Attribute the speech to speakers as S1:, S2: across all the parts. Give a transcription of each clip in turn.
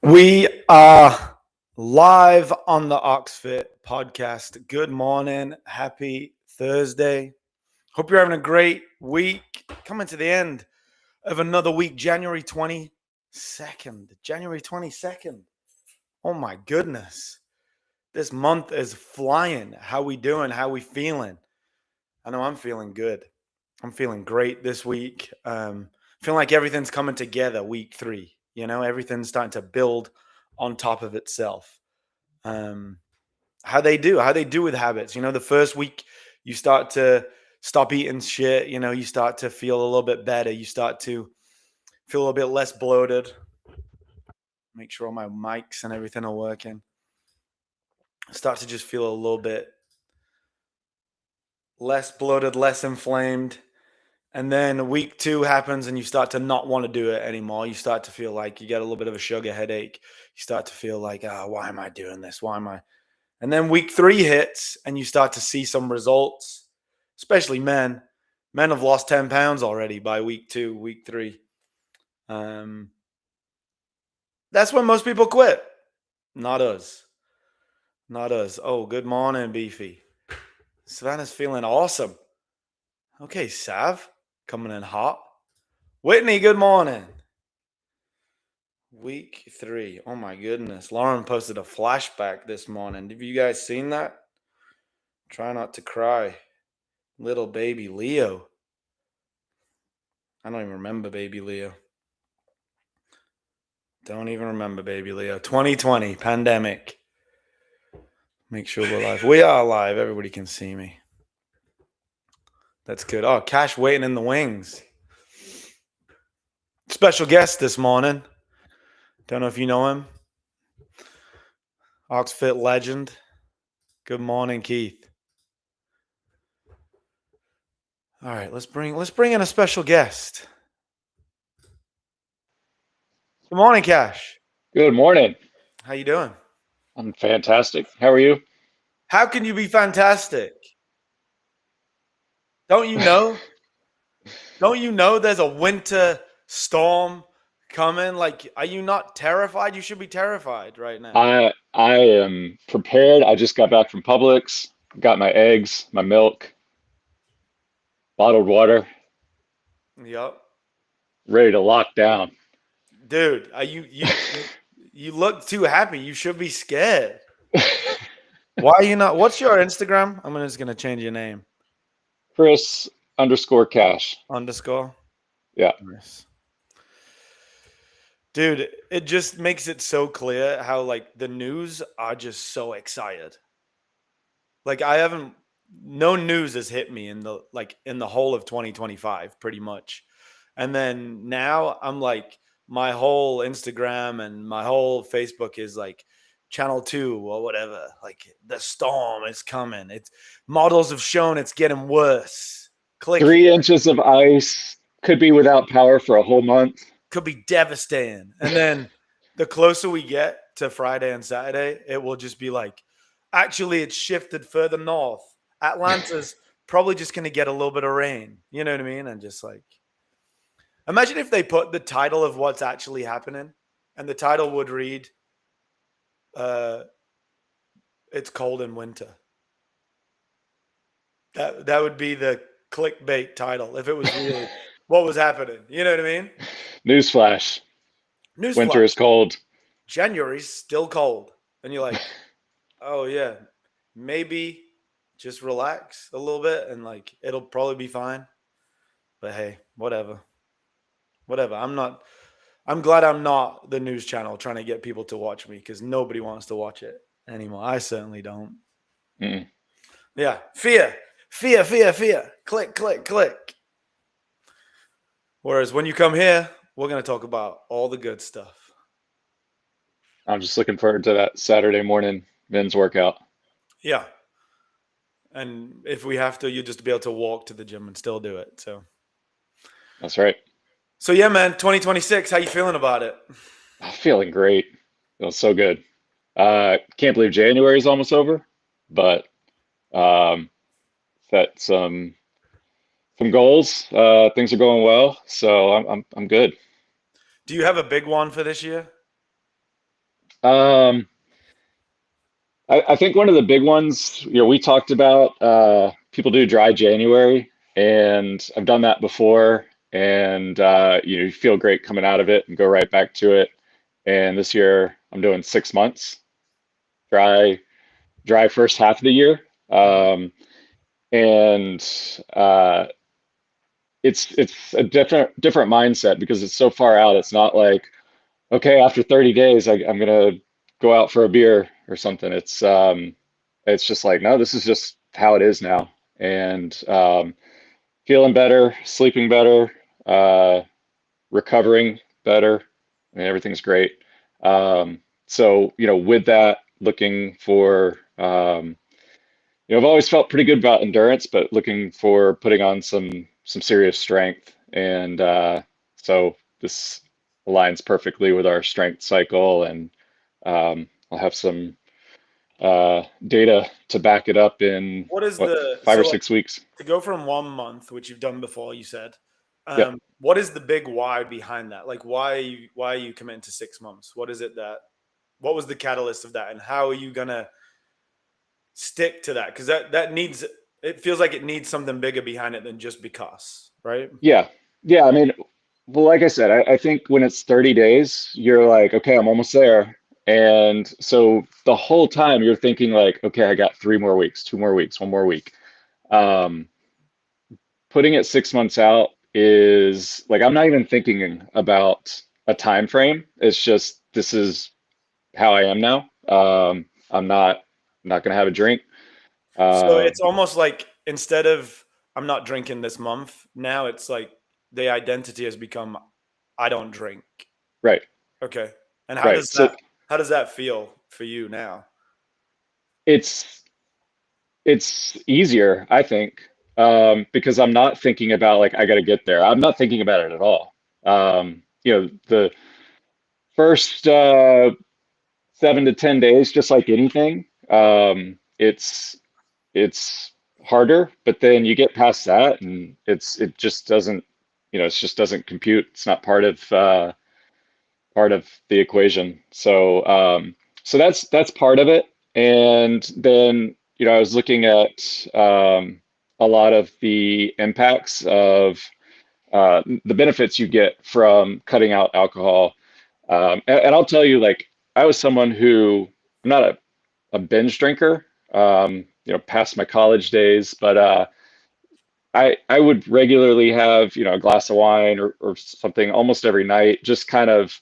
S1: We are live on the OxFit podcast. Good morning. Happy Thursday. Hope you're having a great week. Coming to the end of another week, January 22nd. January 22nd. Oh my goodness. This month is flying. How we doing? How we feeling? I know I'm feeling good. I'm feeling great this week. Feeling like everything's coming together week 3. Everything's starting to build on top of itself. Um, how they do with habits. The first week you start to stop eating shit. You start to feel a little bit better. You start to feel a little bit less bloated. Make sure all my mics and everything are working. Start to just feel a little bit less bloated, less inflamed. And then week 2 happens and you start to not want to do it anymore. You start to feel like you get a little bit of a sugar headache. You start to feel like, why am I doing this? Why am I? And then week 3 hits and you start to see some results, especially men. Men have lost 10 pounds already by week 2, week 3. That's when most people quit. Not us. Not us. Oh, good morning, Beefy. Savannah's feeling awesome. Okay, Sav, coming in hot. Whitney, good morning. Week 3. Oh my goodness. Lauren posted a flashback this morning. Have you guys seen that? Try not to cry. Little baby Leo. I don't even remember baby Leo. Don't even remember baby Leo. 2020, pandemic. Make sure we're live. We are live. Everybody can see me. That's good. Oh, Cash waiting in the wings. Special guest this morning. Don't know if you know him. OxFit legend. Good morning, Keith. All right, let's bring in a special guest. Good morning, Cash.
S2: Good morning.
S1: How you doing?
S2: I'm fantastic. How are you?
S1: How can you be fantastic? Don't you know? Don't you know there's a winter storm coming? Like, are you not terrified? You should be terrified right now.
S2: I am prepared. I just got back from Publix, got my eggs, my milk, bottled water,
S1: Yep.
S2: ready to lock down.
S1: Dude, are you look too happy. You should be scared. Why are you not? What's your Instagram? I'm just gonna change your name.
S2: Chris underscore cash.
S1: Underscore.
S2: Yeah.
S1: Nice. Dude, it just makes it so clear how like the news are just so excited. Like no news has hit me in the whole of 2025 pretty much. And then now I'm like my whole Instagram and my whole Facebook is like channel 2 or whatever. Like the storm is coming. It's models have shown it's getting worse. Click here.
S2: 3 inches of ice could be without power for a whole month.
S1: Could be devastating. And then the closer we get to Friday and Saturday, it will just be like, actually, it's shifted further north. Atlanta's probably just going to get a little bit of rain. You know what I mean? And just like, imagine if they put the title of what's actually happening, and the title would read, "It's cold in winter." That would be the clickbait title if it was really what was happening. You know what I mean?
S2: Newsflash. Winter is
S1: Newsflash:
S2: cold.
S1: January's still cold, and you're like, "Oh yeah, maybe just relax a little bit, and like it'll probably be fine." But hey, whatever. Whatever. I'm glad I'm not the news channel trying to get people to watch me because nobody wants to watch it anymore. I certainly don't.
S2: Mm.
S1: Yeah. Fear. Fear, fear, fear. Click, click, click. Whereas when you come here, we're going to talk about all the good stuff.
S2: I'm just looking forward to that Saturday morning men's workout.
S1: Yeah. And if we have to, you just be able to walk to the gym and still do it.
S2: That's right.
S1: So yeah, man, 2026, how you feeling about it?
S2: I'm feeling great. Feels so good. Can't believe January is almost over, but um, set some goals. Things are going well, so I'm good.
S1: Do you have a big one for this year?
S2: Um, I think one of the big ones, we talked about people do dry January, and I've done that before, and you feel great coming out of it and go right back to it. And this year I'm doing 6 months dry, dry first half of the year,
S1: Mhm.
S2: and uh, it's a different mindset because it's so far out. It's not like, okay, after 30 days, I'm gonna go out for a beer or something. It's just like, no, this is just how it is now. And feeling better, sleeping better, uh, recovering better. I mean, everything's great. So, with that, looking for, I've always felt pretty good about endurance, but looking for putting on some serious strength. And so this aligns perfectly with our strength cycle, and I'll have some data to back it up in
S1: What is
S2: what,
S1: the
S2: 5 or 6 weeks.
S1: to go from 1 month, which you've done before, you said,
S2: Yep.
S1: what is the big why behind that? Like, why are you committing to 6 months? What is it what was the catalyst of that, and how are you gonna stick to that? Because that needs it feels like it needs something bigger behind it than just because, right?
S2: Yeah. Yeah. I mean, well, like I said, I think when it's 30 days, you're like, okay, I'm almost there. And so the whole time you're thinking like, okay, I got 3 more weeks, 2 more weeks, 1 more week. Um, Putting it 6 months out is like, I'm not even thinking about a time frame. It's just, this is how I am now. I'm not going to have a drink.
S1: So
S2: Uh,
S1: it's almost like instead of I'm not drinking this month, now it's like the identity has become I don't drink.
S2: right.
S1: Okay. And
S2: Right. So
S1: how does that feel for you now?
S2: it's it's easier, I think, because I'm not thinking about like I got to get there. I'm not thinking about it at all. The first 7 to 10 days, just like anything, it's harder, but then you get past that, and it just doesn't, it just doesn't compute. It's not part of the equation. So that's part of it. And then, I was looking at a lot of the impacts of the benefits you get from cutting out alcohol. And I'll tell you, like, I was someone who, I'm not a binge drinker, past my college days, but I would regularly have, a glass of wine or something almost every night, just kind of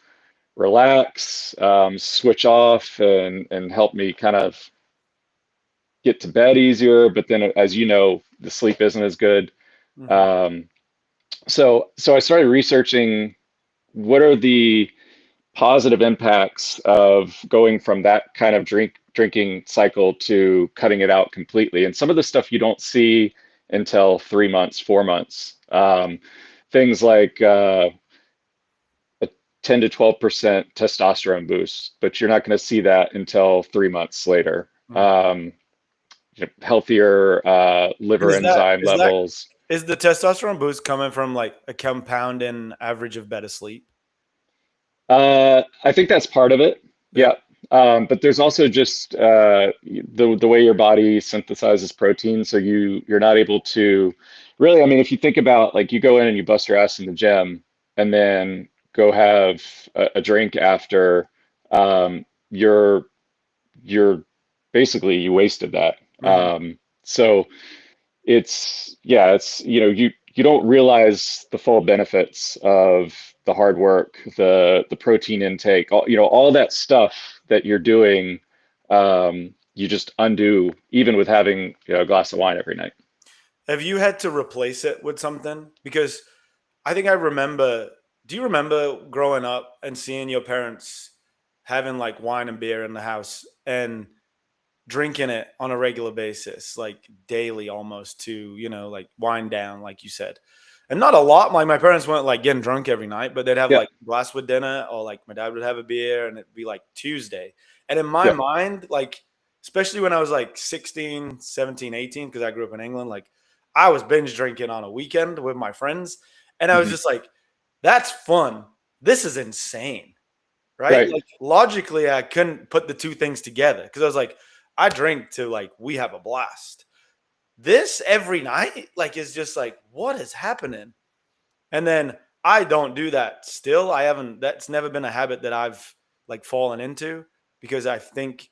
S2: relax, switch off, and help me kind of get to bed easier. But then, as you know, the sleep isn't as good.
S1: Mhm.
S2: Um, so I started researching what are the positive impacts of going from that kind of drinking cycle to cutting it out completely. And some of the stuff you don't see until 3 months, 4 months. Things like a 10 to 12% testosterone boost, but you're not going to see that until 3 months later.
S1: Mhm.
S2: Healthier
S1: And
S2: liver enzyme levels.
S1: is the testosterone boost coming from like a compounding average of better sleep?
S2: I think that's part of it.
S1: Yeah.
S2: Yeah. But there's also just the way your body synthesizes protein, so you're not able to really. I mean, if you think about like you go in and you bust your ass in the gym, and then go have a drink after, you're you're basically you wasted that.
S1: Mhm.
S2: So it's you don't realize the full benefits of the hard work, the protein intake, all that stuff that you're doing. You just undo even with having a glass of wine every night.
S1: Have you had to replace it with something? Because I think I remember. Do you remember growing up and seeing your parents having like wine and beer in the house and drinking it on a regular basis, like daily almost to, like wind down, like you said. And not a lot. Like my parents weren't like getting drunk every night, but they'd have
S2: Yeah,
S1: like a glass with dinner, or like my dad would have a beer and it'd be like Tuesday. And in my
S2: yeah,
S1: mind, like, especially when I was like 16, 17, 18, because I grew up in England, like I was binge drinking on a weekend with my friends. And I was
S2: hmm
S1: just like, that's fun. This is insane. right?
S2: Right.
S1: Like logically, I couldn't put the two things together because I was like, I drink to like we have a blast. This every night, like, is just like, what is happening? And then I don't do that still. I haven't, that's never been a habit that I've like fallen into because I think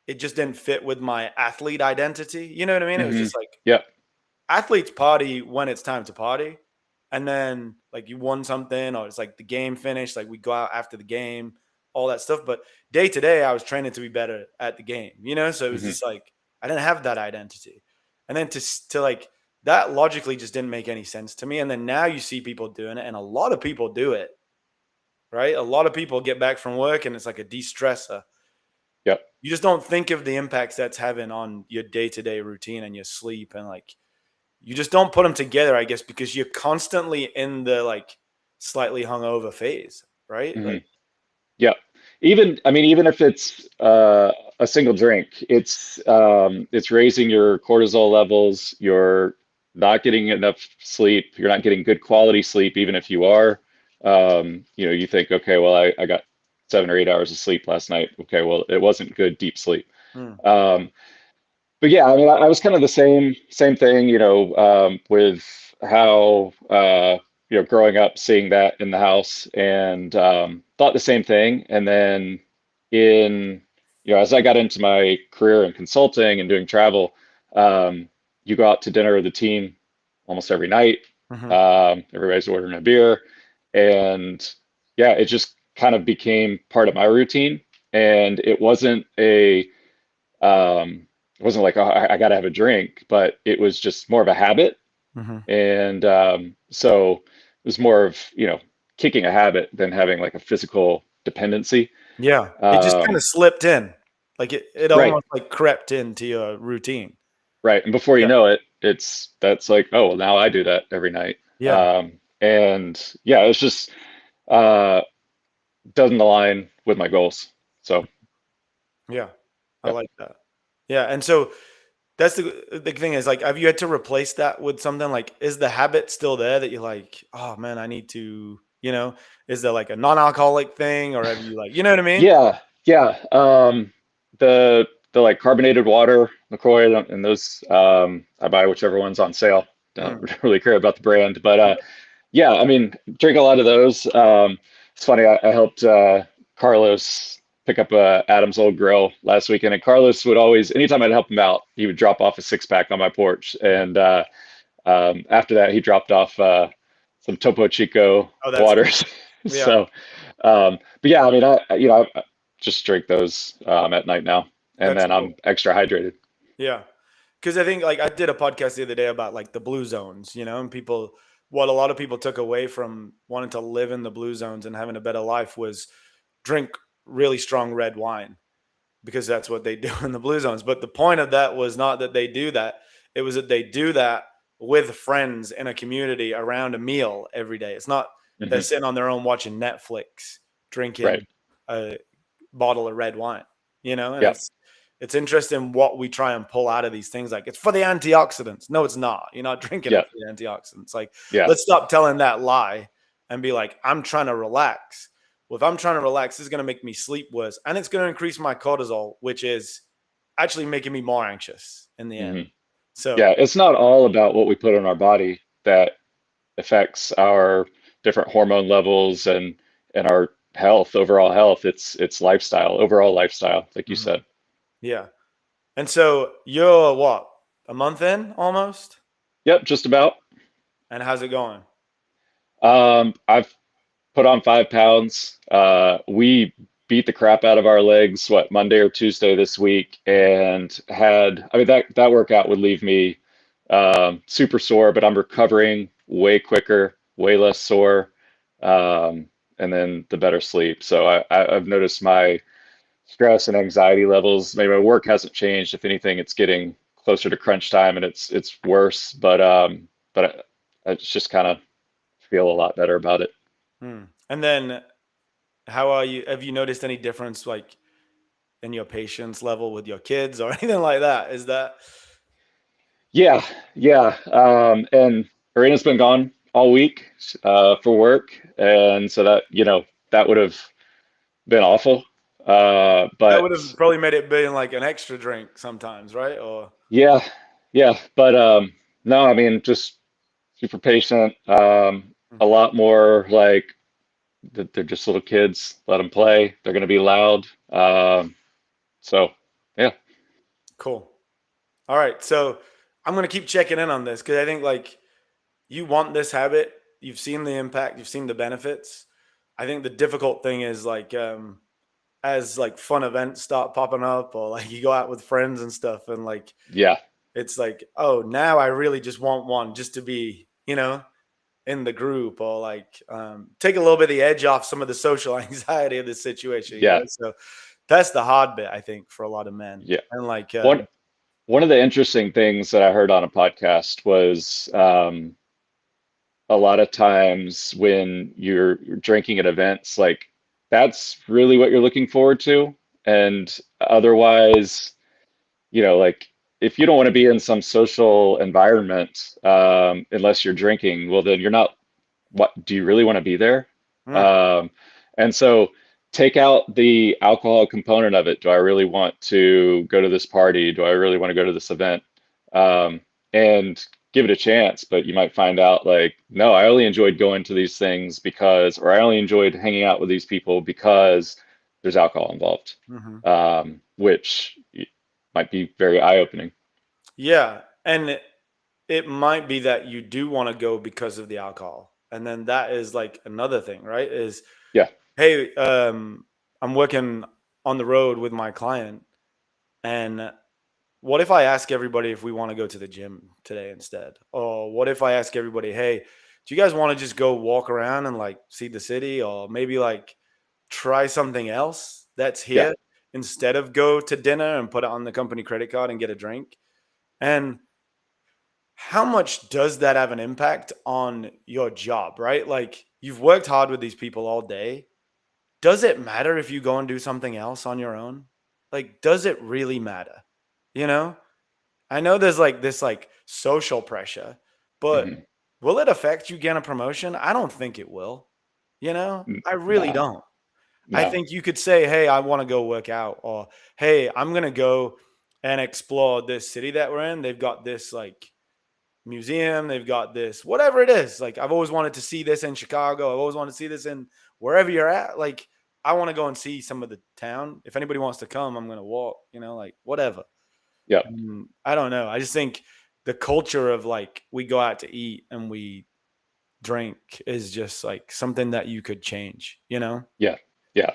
S1: it just didn't fit with my athlete identity. You know what I mean? It was
S2: Hmm.
S1: just like
S2: Yep.
S1: athletes party when it's time to party. And then like you won something or it's like the game finished, like we go out after the game, all that stuff. But day to day, I was training to be better at the game, you know? So it was
S2: Hmm.
S1: just like I didn't have that identity. And then to like that logically just didn't make any sense to me. And then now you see people doing it, and a lot of people do it, right? A lot of people get back from work and it's like a de-stressor.
S2: Yep.
S1: You just don't think of the impacts that's having on your day-to-day routine and your sleep, and like you just don't put them together, I guess, because you're constantly in the like slightly hungover phase, right?
S2: Hmm.
S1: Like,
S2: Yeah. Even, I mean, even if it's a single drink, it's raising your cortisol levels. You're not getting enough sleep. You're not getting good quality sleep, even if you are. You think, okay, well, I got 7 or 8 hours of sleep last night. Okay, well, it wasn't good deep sleep.
S1: hmm,
S2: Um, but yeah, I mean, I was kind of the same thing, with how growing up, seeing that in the house, and thought the same thing. And then in as I got into my career in consulting and doing travel, you go out to dinner with the team almost every night.
S1: hmm,
S2: Everybody's ordering a beer, and yeah, it just kind of became part of my routine, and it wasn't like, oh, I got to have a drink, but it was just more of a habit.
S1: hmm.
S2: And so it was more of, kicking a habit than having like a physical dependency.
S1: Yeah, it just kind
S2: Um,
S1: of slipped in, like it
S2: right,
S1: almost like crept into your routine.
S2: right. And before you
S1: Yeah,
S2: know it, that's like, oh, well, now I do that every night.
S1: yeah,
S2: And yeah, it's just uh, doesn't align with my goals. So,
S1: yeah. I
S2: yep.
S1: like that. Yeah, and so that's the thing is like, have you had to replace that with something like? Is the habit still there that you're like, oh man, I need to, Is there like a non-alcoholic thing, or have you like, you know what I mean?
S2: Yeah, yeah. The like carbonated water, LaCroix, and those, I buy whichever one's on sale. Don't
S1: Mm,
S2: really care about the brand, but
S1: yeah.
S2: yeah, I mean, drink a lot of those. It's funny, I helped Carlos pick up Adam's old grill last weekend, and Carlos would always, anytime I'd help him out, he would drop off a 6 pack on my porch, and after that, he dropped off some Topo Chico
S1: Oh, that's cool.
S2: waters.
S1: Yeah,
S2: So, but yeah, I mean, I just drink those at night now, and
S1: that's
S2: then I'm
S1: cool.
S2: extra hydrated.
S1: Yeah. Because I think like I did a podcast the other day about like the blue zones, and people, what a lot of people took away from wanting to live in the blue zones and having a better life was drink really strong red wine, because that's what they do in the blue zones. But the point of that was not that they do that. It was that they do that with friends in a community around a meal every day. It's not they're
S2: Hmm.
S1: sitting on their own watching Netflix,
S2: Right.
S1: drinking a bottle of red wine, and
S2: Yeah.
S1: it's interesting what we try and pull out of these things. Like it's for the antioxidants. No, it's not. You're not drinking
S2: Yeah.
S1: it for the antioxidants. Like,
S2: Yeah.
S1: let's stop telling that lie and be like, I'm trying to relax. Well, if I'm trying to relax, this is going to make me sleep worse, and it's going to increase my cortisol, which is actually making me more anxious in the
S2: Hmm.
S1: end. So,
S2: Yeah. It's not all about what we put in our body that affects our different hormone levels and our health, overall health. It's lifestyle, overall lifestyle, like you
S1: mhm,
S2: said.
S1: yeah. And so you're what, a month in almost?
S2: Yep, just about.
S1: And how's it going?
S2: I've put on 5 pounds. We beat the crap out of our legs, what, Monday or Tuesday this week, and I mean, that workout would leave me super sore, but I'm recovering way quicker, way less sore, um, and then the better sleep. So I've noticed my stress and anxiety levels. Maybe my work hasn't changed. If anything, it's getting closer to crunch time, and it's worse. But I just kind of feel a lot better about it.
S1: Hmm. And then how are you? Have you noticed any difference like in your patience level with your kids or anything like that? Is that
S2: Yeah, yeah. And Arena's been gone all week for work, and so that would have been awful.
S1: That would
S2: But
S1: have probably made it being like an extra drink sometimes, right? Or
S2: yeah, yeah. But no, I mean, just super patient. A
S1: Mhm.
S2: lot more like they're just little kids. Let them play. They're going to be loud. So yeah,
S1: Cool. All right. So I'm gonna keep checking in on this because I think like you want this habit. You've seen the impact. You've seen the benefits. I think the difficult thing is like as like fun events start popping up or like you go out with friends and stuff and like
S2: yeah,
S1: it's like, oh, now I really just want one just to be, in the group or like take a little bit of the edge off some of the social anxiety of this situation,
S2: yeah,
S1: So that's the hard bit, I think, for a lot of men.
S2: yeah.
S1: And like,
S2: One one of the interesting things that I heard on a podcast was a lot of times when you're drinking at events, like that's really what you're looking forward to, and otherwise, like if you don't want to be in some social environment, unless you're drinking, well, then you're not. What do you really want to be there?
S1: mm,
S2: Um, and so take out the alcohol component of it. Do I really want to go to this party? Do I really want to go to this event? Um, and give it a chance, but you might find out like, no, I only enjoyed going to these things because, or I only enjoyed hanging out with these people because there's alcohol involved,
S1: mhm.
S2: which might be very eye-opening.
S1: Yeah. And it might be that you do want to go because of the alcohol. And then that is like another thing, right? Is,
S2: Yeah,
S1: hey, I'm working on the road with my client. And what if I ask everybody if we want to go to the gym today instead? Or what if I ask everybody, hey, do you guys want to just go walk around and like see the city or maybe like try something else that's
S2: yeah,
S1: here instead of go to dinner and put it on the company credit card and get a drink? And how much does that have an impact on your job, right? Like you've worked hard with these people all day. Does it matter if you go and do something else on your own? Like, does it really matter? You know? I know there's like this like social pressure, but
S2: hmm
S1: will it affect you getting a promotion? I don't think it will. I really
S2: no,
S1: don't. I
S2: no,
S1: think you could say, "Hey, I want to go work out," or "Hey, I'm gonna go and explore this city that we're in. They've got this like museum. They've got this whatever it is. Like I've always wanted to see this in Chicago. I've always wanted to see this in wherever you're at. Like I want to go and see some of the town. If anybody wants to come, I'm gonna walk. Like whatever.
S2: yeah,
S1: I don't know. I just think the culture of like we go out to eat and we drink is just like something that you could change.
S2: yeah, yeah.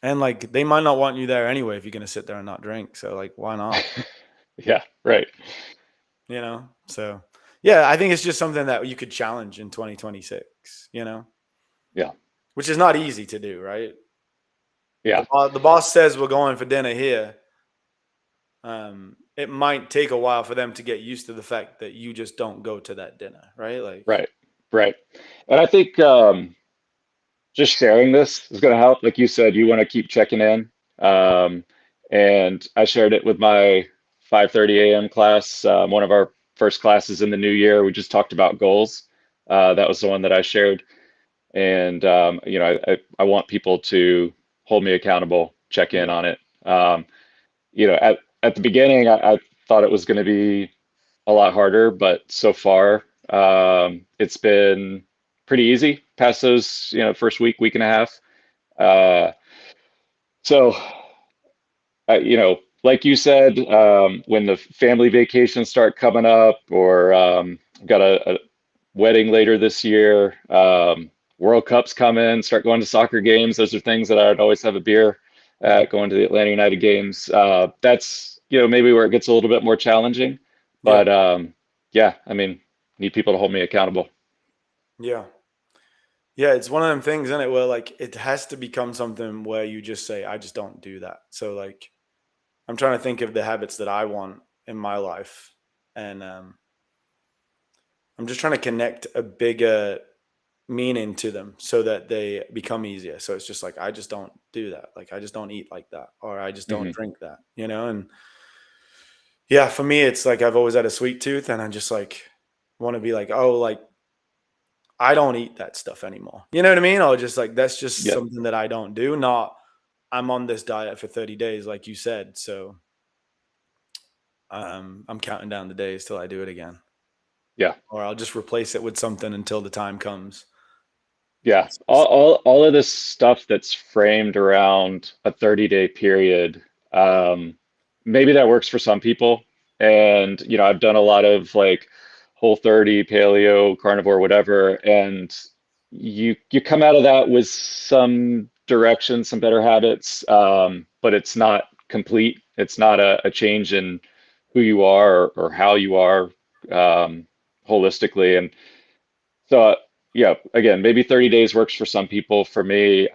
S1: And like they might not want you there anyway if you're gonna sit there and not drink. So like why not?
S2: Yeah, right.
S1: So yeah, I think it's just something that you could challenge in 2026,
S2: Yeah,
S1: which is not easy to do, right?
S2: yeah,
S1: The boss says we're going for dinner here. It might take a while for them to get used to the fact that you just don't go to that dinner, right? Like,
S2: right, right. And I think just sharing this is going to help. Like you said, you want to keep checking in. Um, and I shared it with my 5:30 a.m. class, one of our first classes in the new year. We just talked about goals. That was the one that I shared. And I want people to hold me accountable, check in
S1: yeah,
S2: on it. At the beginning, I thought it was going to be a lot harder, but so far, it's been pretty easy past those, first week and a half. Uh, so, like you said, when the family vacations start coming up, or got a wedding later this year, World Cup's coming, start going to soccer games. Those are things that I'd always have a beer
S1: mhm,
S2: at, going to the Atlanta United games. That's, maybe where it gets a little bit more challenging.
S1: yeah,
S2: But yeah, I mean, need people to hold me accountable.
S1: yeah, yeah. It's one of them things, isn't it? Where like it has to become something where you just say, I just don't do that. So like, I'm trying to think of the habits that I want in my life, and I'm just trying to connect a bigger meaning to them so that they become easier. So it's just like I just don't do that. Like I just don't eat like that, or I just don't
S2: Hmm.
S1: drink that. And yeah, for me, it's like I've always had a sweet tooth, and I just like want to be like, oh, like I don't eat that stuff anymore. You know what I mean? Or just like that's just
S2: Yep.
S1: something that I don't do. Not I'm on this diet for 30 days, like you said. So I'm counting down the days till I do it again,
S2: Yeah.
S1: or I'll just replace it with something until the time comes.
S2: Yeah. All of this stuff that's framed around a 30-day period, um, maybe that works for some people. And, I've done a lot of like Whole 30, paleo, carnivore, whatever, and you come out of that with some direction, some better habits, but it's not complete. It's not a change in who you are or how you are holistically. And so, yeah, again, maybe 30 days works for some people. For me,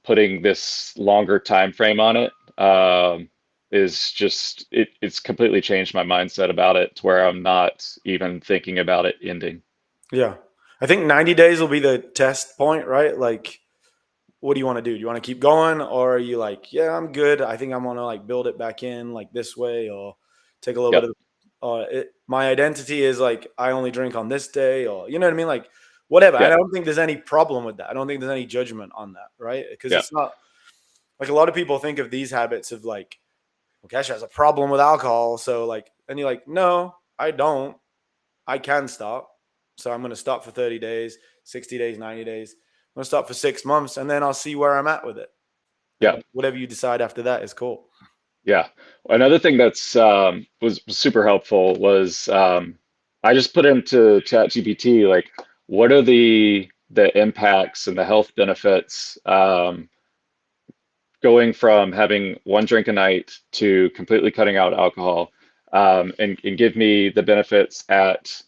S2: putting this longer time frame on it is just it's completely changed my mindset about it to where I'm not even thinking about it ending.
S1: Yeah. I think 90 days will be the test point, right? Like, what do you want to do? Do you want to keep going, or are you like, yeah, I'm good. I think I'm gonna like build it back in like this way, or take a little bit
S2: Yep.
S1: of. My identity is like I only drink on this day, or you know what I mean, like whatever. I
S2: Yeah.
S1: don't think there's any problem with that. I don't think there's any judgment on that, right? Because
S2: Yeah.
S1: it's not like a lot of people think of these habits of like, well, Kesha has a problem with alcohol, so like, and you're like, no, I don't. I can stop. So I'm going to stop for 30 days, 60 days, 90 days. I'm going to stop for 6 months and then I'll see where I'm at with it.
S2: Yeah.
S1: And whatever you decide after that is cool.
S2: Yeah. Another thing that's was super helpful was I just put into ChatGPT like what are the impacts and the health benefits going from having one drink a night to completely cutting out alcohol, and give me the benefits at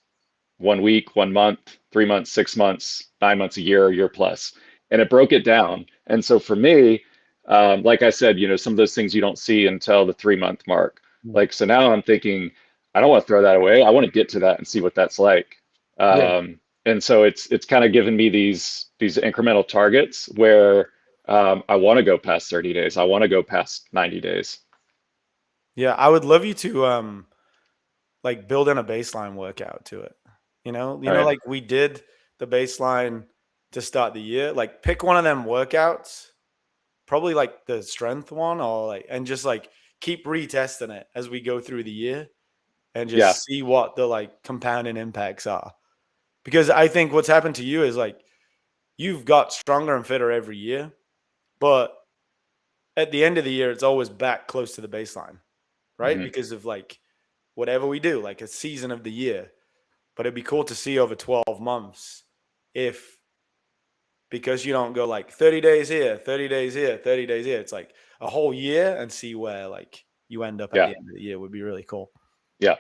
S2: 1 week, 1 month, 3 months, 6 months, 9 months, a year plus. And it broke it down. And so for me, like I said, some of those things you don't see until the 3 month mark.
S1: Mm.
S2: Like, so now I'm thinking, I don't want to throw that away. I want to get to that and see what that's like.
S1: Yeah.
S2: And so it's kind of given me these incremental targets where I want to go past 30 days. I want to go past 90 days.
S1: Yeah. I would love you to like build in a baseline workout to it.
S2: Oh yeah.
S1: Like we did the baseline to start the year. Like pick one of them workouts, probably like the strength one, or like and just like keep retesting it as we go through the year and
S2: Yeah.
S1: just see what the like compounding impacts are. Because I think what's happened to you is like you've got stronger and fitter every year, but at the end of the year, it's always back close to the baseline, right?
S2: Hmm.
S1: Because of like whatever we do, like a season of the year. But it'd be cool to see over 12 months if, because you don't go like 30 days here, 30 days here, 30 days here. It's like a whole year and see where like you end up at
S2: Yeah.
S1: the end of the year would be really cool.
S2: Yeah.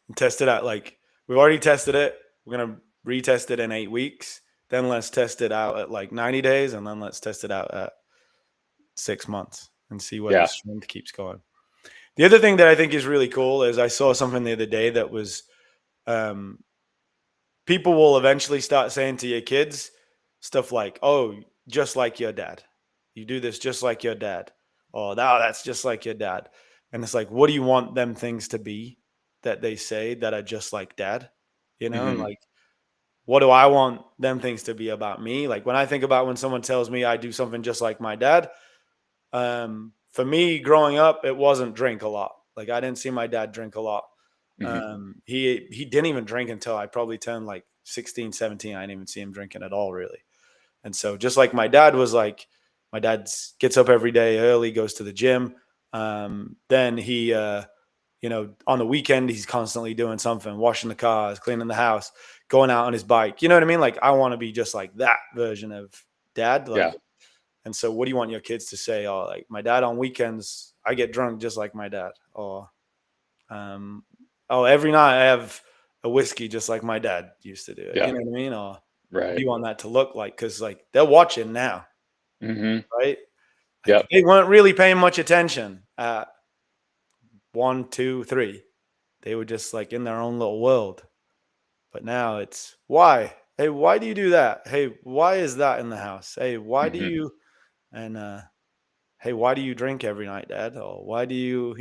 S1: And test it out. Like we've already tested it. We're going to retest it in 8 weeks. Then let's test it out at like 90 days. And then let's test it out at 6 months and see where the
S2: Yeah.
S1: strength keeps going. The other thing that I think is really cool is I saw something the other day that was um, people will eventually start saying to your kids stuff like, "Oh, just like your dad. You do this just like your dad." Oh, no, that's just like your dad. And it's like, what do you want them things to be that they say that are just like dad? And
S2: Hmm.
S1: like, what do I want them things to be about me? Like when I think about when someone tells me I do something just like my dad, for me growing up, it wasn't drink a lot. Like I didn't see my dad drink a lot.
S2: Hmm.
S1: He didn't even drink until I probably turned like 16, 17. I didn't even see him drinking at all, really. And so just like my dad was like, my dad gets up every day early, goes to the gym. Then he, on the weekend, he's constantly doing something, washing the cars, cleaning the house, going out on his bike. You know what I mean? Like I want to be just like that version of dad.
S2: Yeah.
S1: Like, and so what do you want your kids to say? Oh, like my dad on weekends, I get drunk just like my dad. Or, um, oh, every night I have a whiskey just like my dad used to do it. You
S2: Yeah.
S1: know what I mean? Or what do
S2: Right.
S1: you want that to look like? Because like they're watching now,
S2: Hmm.
S1: right? Like
S2: Yep.
S1: they weren't really paying much attention at 1, 2, 3. They were just like in their own little world. But now it's why? Hey, why do you do that? Hey, why is that in the house? Hey, why do
S2: Hmm.
S1: you and hey, why do you drink every night, Dad? Or why do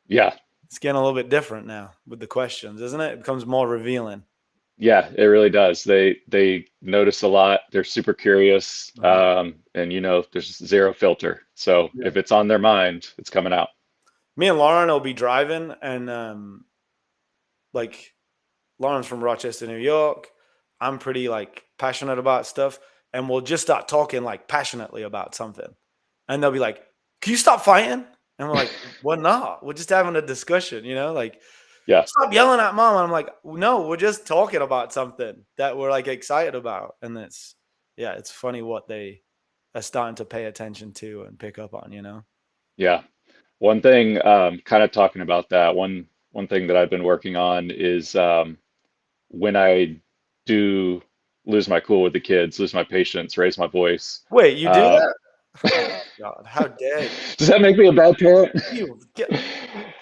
S2: Yeah.
S1: it's getting a little bit different now with the questions, isn't it? It becomes more revealing.
S2: Yeah, it really does. They notice a lot. They're super curious,
S1: Mhm.
S2: and there's zero filter. So
S1: Yeah.
S2: if it's on their mind, it's coming out.
S1: Me and Lauren will be driving, and like Lauren's from Rochester, New York. I'm pretty like passionate about stuff, and we'll just start talking like passionately about something, and they'll be like, "Can you stop fighting?" And we're like, "We're not. We're just having a discussion, like
S2: Yeah,
S1: stop yelling at mom." And I'm like, "No, we're just talking about something that we're like excited about." And it's funny what they are starting to pay attention to and pick up on.
S2: yeah. One thing, kind of talking about that, one thing that I've been working on is when I do lose my cool with the kids, lose my patience, raise my voice.
S1: Wait, you do
S2: Uh,
S1: that? Oh my god, how dare you?
S2: does that make me a bad parent?
S1: You get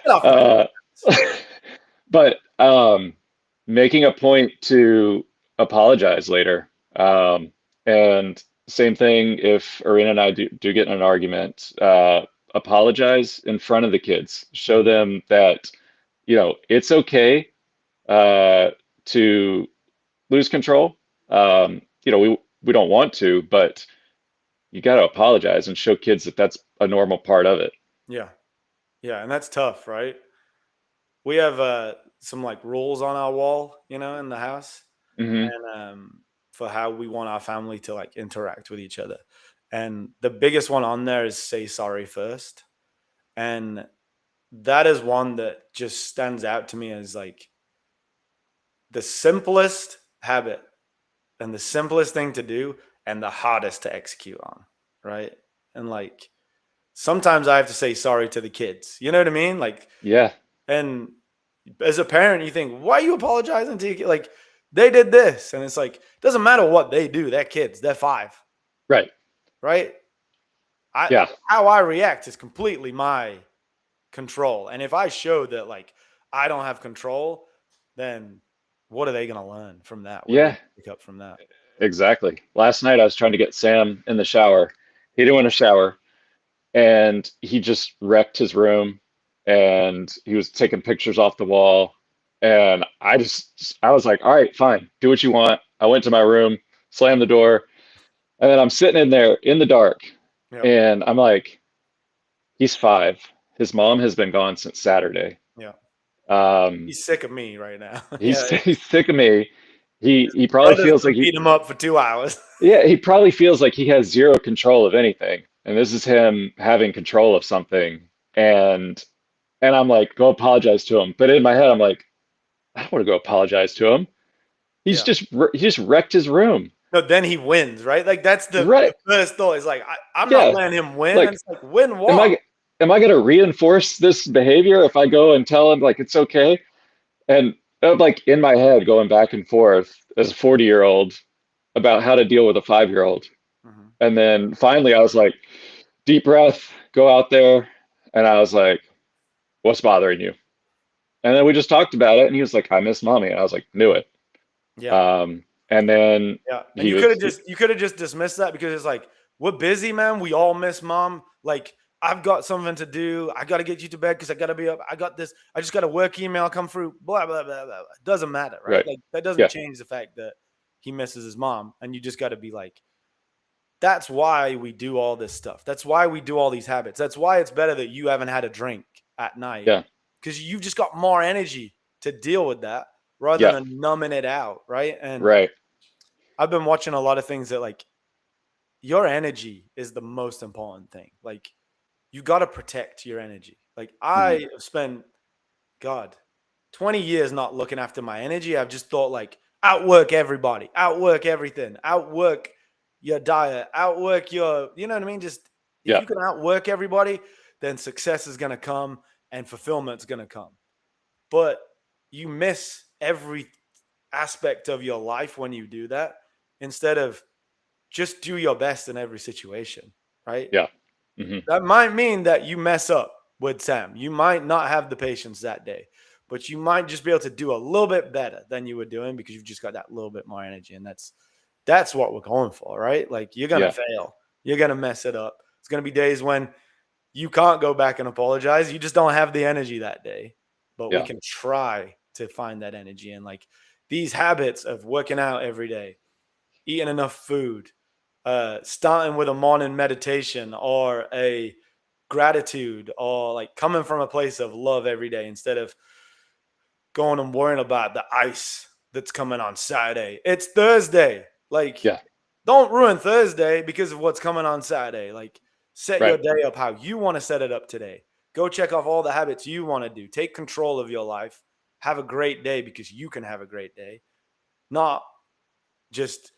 S1: off my
S2: Uh,
S1: ass.
S2: but making a point to apologize later. And same thing if Arena and I do get in an argument, apologize in front of the kids. Show
S1: Mhm.
S2: them that, it's okay to lose control. We don't want to, but you got to apologize and show kids that that's a normal part of it.
S1: Yeah. Yeah, and that's tough, right? We have some like rules on our wall, in the house,
S2: Hmm.
S1: and for how we want our family to like interact with each other. And the biggest one on there is say sorry first. And that is one that just stands out to me as like the simplest habit and the simplest thing to do and the hardest to execute on, right? And like sometimes I have to say sorry to the kids. You know what I mean? Like,
S2: Yeah,
S1: and as a parent, you think, why are you apologizing to your kid? Like, they did this. And it's like, it doesn't matter what they do. They're kids. They're 5,
S2: right.
S1: right?
S2: Yeah,
S1: How I react is completely my control. And if I show that like I don't have control, then what are they gonna learn from that? What are they
S2: yeah.
S1: gonna pick up from that?
S2: Exactly. Last night I was trying to get Sam in the shower. He didn't want to shower and he just wrecked his room and he was taking pictures off the wall. And I was like, all right, fine, do what you want. I went to my room, slammed the door, and then I'm sitting in there in the dark
S1: Yep.
S2: and I'm like, he's 5. His mom has been gone since Saturday.
S1: Yeah.
S2: Um,
S1: He's sick of me right now.
S2: he's
S1: Yeah.
S2: he's sick of me. He probably
S1: Brother's
S2: feels
S1: been
S2: like he
S1: beating him up for 2 hours.
S2: Yeah, he probably feels like he has zero control of anything. And this is him having control of something. And I'm like, go apologize to him. But in my head, I'm like, I don't want to go apologize to him.
S1: Yeah.
S2: He just wrecked his room.
S1: No, then he wins, right? Like that's the
S2: Right.
S1: first thought is like I'm not
S2: Yeah.
S1: letting him win. And
S2: Like,
S1: it's like win
S2: am
S1: what?
S2: I going to reinforce this behavior if I go and tell him like it's okay? And I'm like in my head going back and forth as a 40-year-old about how to deal with a 5-year-old.
S1: Mhm.
S2: And then finally I was like, deep breath, go out there. And I was like, what's bothering you? And then we just talked about it. And he was like, I miss mommy. And I was like, knew it.
S1: Yeah.
S2: And then
S1: Yeah. And
S2: he was,
S1: you could have just dismissed that because it's like, we're busy, man. We all miss mom. Like, I've got something to do. I gotta get you to bed because I gotta be up. I got this. I just got a work email come through. Blah, blah, blah, blah, blah. Doesn't matter, right?
S2: right.
S1: Like that doesn't
S2: Yeah.
S1: change the fact that he misses his mom. And you just gotta be like, that's why we do all this stuff. That's why we do all these habits. That's why it's better that you haven't had a drink at night
S2: Yeah.
S1: because you've just got more energy to deal with that rather
S2: Yeah.
S1: than numbing it out, right? And
S2: Right.
S1: I've been watching a lot of things that like your energy is the most important thing. Like you got to protect your energy. Like
S2: Hmm.
S1: I have spent God 20 years not looking after my energy. I've just thought like outwork everybody, outwork everything, outwork your diet, outwork your, you know what I mean? Just if
S2: Yeah.
S1: you can outwork everybody, then success is going to come and fulfillment's going to come. But you miss every aspect of your life when you do that instead of just do your best in every situation, right?
S2: Yeah. Hmm.
S1: That might mean that you mess up with Sam. You might not have the patience that day, but you might just be able to do a little bit better than you were doing because you've just got that little bit more energy. And that's what we're going for, right? Like you're gonna
S2: Yeah.
S1: fail. You're gonna mess it up. It's gonna be days when you can't go back and apologize. You just don't have the energy that day. But we
S2: Yeah.
S1: can try to find that energy and like these habits of working out every day, eating enough food, starting with a morning meditation or a gratitude, or like coming from a place of love every day instead of going and worrying about the ice that's coming on Saturday. It's Thursday. Like,
S2: Yeah.
S1: don't ruin Thursday because of what's coming on Saturday. Like, set your
S2: Right.
S1: day up how you want to set it up today. Go check off all the habits you want to do. Take control of your life. Have a great day because you can have a great day, not just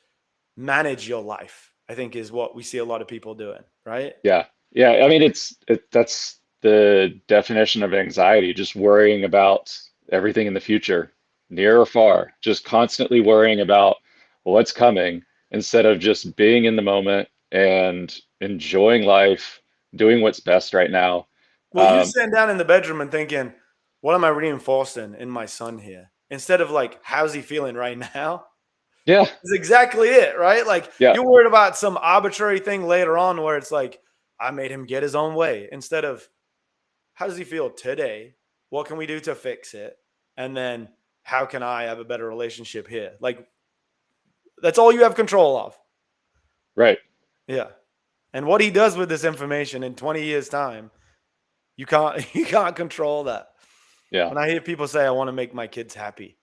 S1: manage your life, I think is what we see a lot of people doing, right?
S2: Yeah. Yeah. I mean, that's the definition of anxiety, just worrying about everything in the future, near or far, just constantly worrying about what's coming instead of just being in the moment and enjoying life, doing what's best right now.
S1: Well, you
S2: Um,
S1: sitting down in the bedroom and thinking, what am I reinforcing in my son here? Instead of like, how's he feeling right now?
S2: yeah.
S1: Is exactly it, right? Like
S2: Yeah.
S1: you're worried about some arbitrary thing later on where it's like, I made him get his own way instead of how does he feel today? What can we do to fix it? And then how can I have a better relationship here? Like that's all you have control of.
S2: Right.
S1: Yeah. And what he does with this information in 20 years time, you can't you can't control that.
S2: Yeah.
S1: When I hear people say I want to make my kids happy,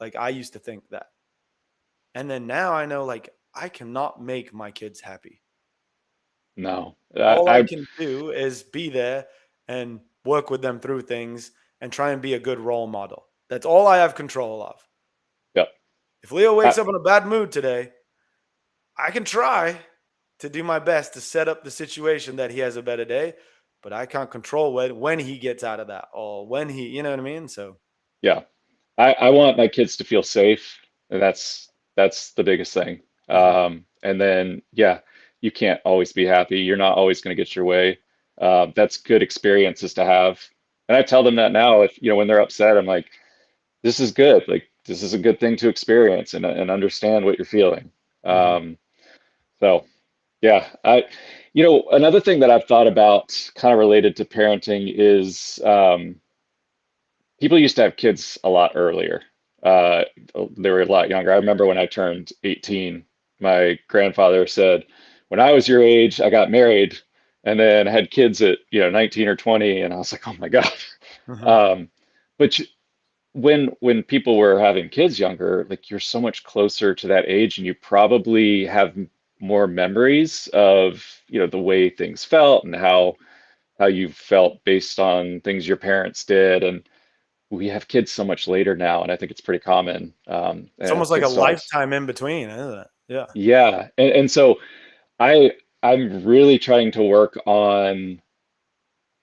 S1: like I used to think that. And then now I know like I cannot make my kids happy.
S2: No.
S1: All I can do is be there and work with them through things and try and be a good role model. That's all I have control of.
S2: Yeah.
S1: If Leo wakes
S2: I,
S1: up in a bad mood today, I can try to do my best to set up the situation that he has a better day, but I can't control when he gets out of that or when he, you know what I mean? So,
S2: yeah. I want my kids to feel safe, and that's the biggest thing.
S1: mhm,
S2: And then yeah, you can't always be happy. You're not always going to get your way. That's good experiences to have. And I tell them that now, if when they're upset, I'm like, this is good. Like this is a good thing to experience and understand what you're feeling.
S1: mhm.
S2: So yeah, another thing that I've thought about kind of related to parenting is people used to have kids a lot earlier. Uh, they were a lot younger. I remember when I turned 18, my grandfather said, when I was your age, I got married and then had kids at, 19 or 20. And I was like, oh my God.
S1: Mhm.
S2: Um, but when people were having kids younger, like you're so much closer to that age and you probably have more memories of, the way things felt and how you felt based on things your parents did. And we have kids so much later now, and I think it's pretty common.
S1: It's
S2: And
S1: almost like a
S2: kids still have,
S1: lifetime in between, isn't it? Yeah.
S2: yeah, and so I I'm really trying to work on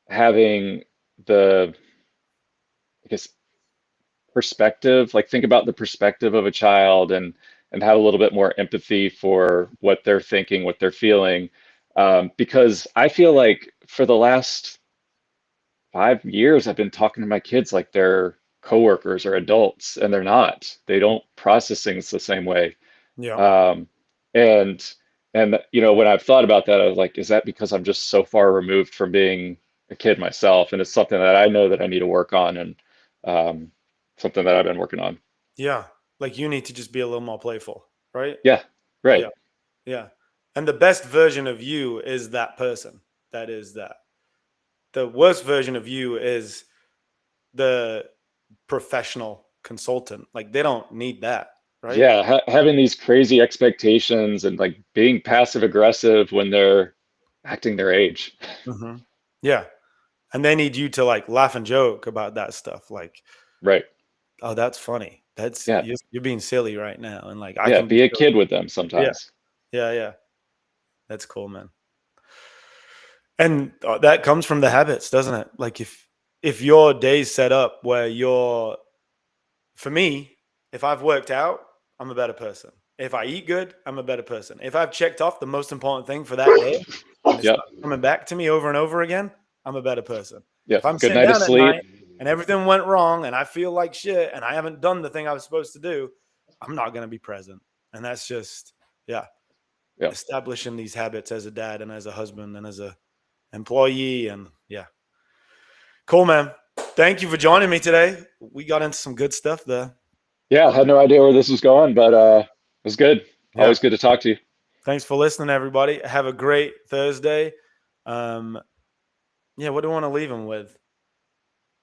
S2: having the, I guess, perspective, like think about the perspective of a child and have a little bit more empathy for what they're thinking, what they're feeling, because I feel like for the last 5 years, I've been talking to my kids like they're coworkers or adults, and they're not. They don't process things the same way.
S1: Yeah.
S2: Um, and when I've thought about that, I was like, is that because I'm just so far removed from being a kid myself? And it's something that I know that I need to work on, and um, something that I've been working on.
S1: Yeah. Like you need to just be a little more playful, right?
S2: Yeah, right.
S1: Yeah. Yeah. And the best version of you is that person. That is that. The worst version of you is the professional consultant. Like they don't need that, right?
S2: Yeah, having these crazy expectations and like being passive aggressive when they're acting their age.
S1: Hmm. Yeah. And they need you to like laugh and joke about that stuff. Like,
S2: Right.
S1: oh, that's funny. That's
S2: Yeah.
S1: you're being silly right now. And like I
S2: Yeah.
S1: can be
S2: Be a
S1: silly.
S2: kid with them
S1: Yeah.
S2: sometimes.
S1: Yeah. Yeah. That's cool, man. And that comes from the habits, doesn't it? Like if your day's set up where you're for me, if I've worked out, I'm a better person. If I eat good, I'm a better person. If I've checked off the most important thing for that day and it's
S2: Yep.
S1: not coming back to me over and over again, I'm a better person. If
S2: Yep.
S1: I'm
S2: Good
S1: sitting
S2: night of
S1: down at
S2: sleep.
S1: night and everything went wrong and I feel like shit and I haven't done the thing I was supposed to do, I'm not going to be present. And that's just, yeah,
S2: Yep.
S1: establishing these habits as a dad and as a husband and as a employee. And yeah, cool, man. Thank you for joining me today. We got into some good stuff there.
S2: Yeah, I had no idea where this was going, but it was good.
S1: Yeah.
S2: Always good to talk to you.
S1: Thanks for listening, everybody. Have a great Thursday. Yeah, what do I want to leave them with?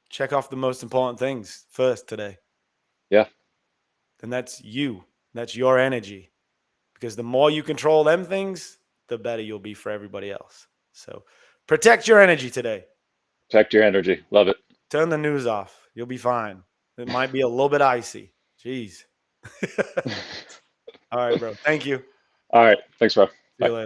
S1: Check off the most important things first today.
S2: Yeah.
S1: And that's you. That's your energy. Because the more you control them things, the better you'll be for everybody else. So protect your energy today.
S2: Protect your energy. Love it.
S1: Turn the news off. You'll be fine. It might be a little bit icy. Jeez. All right, bro. Thank you.
S2: All right. Thanks, bro.
S1: See you
S2: Bye.
S1: later.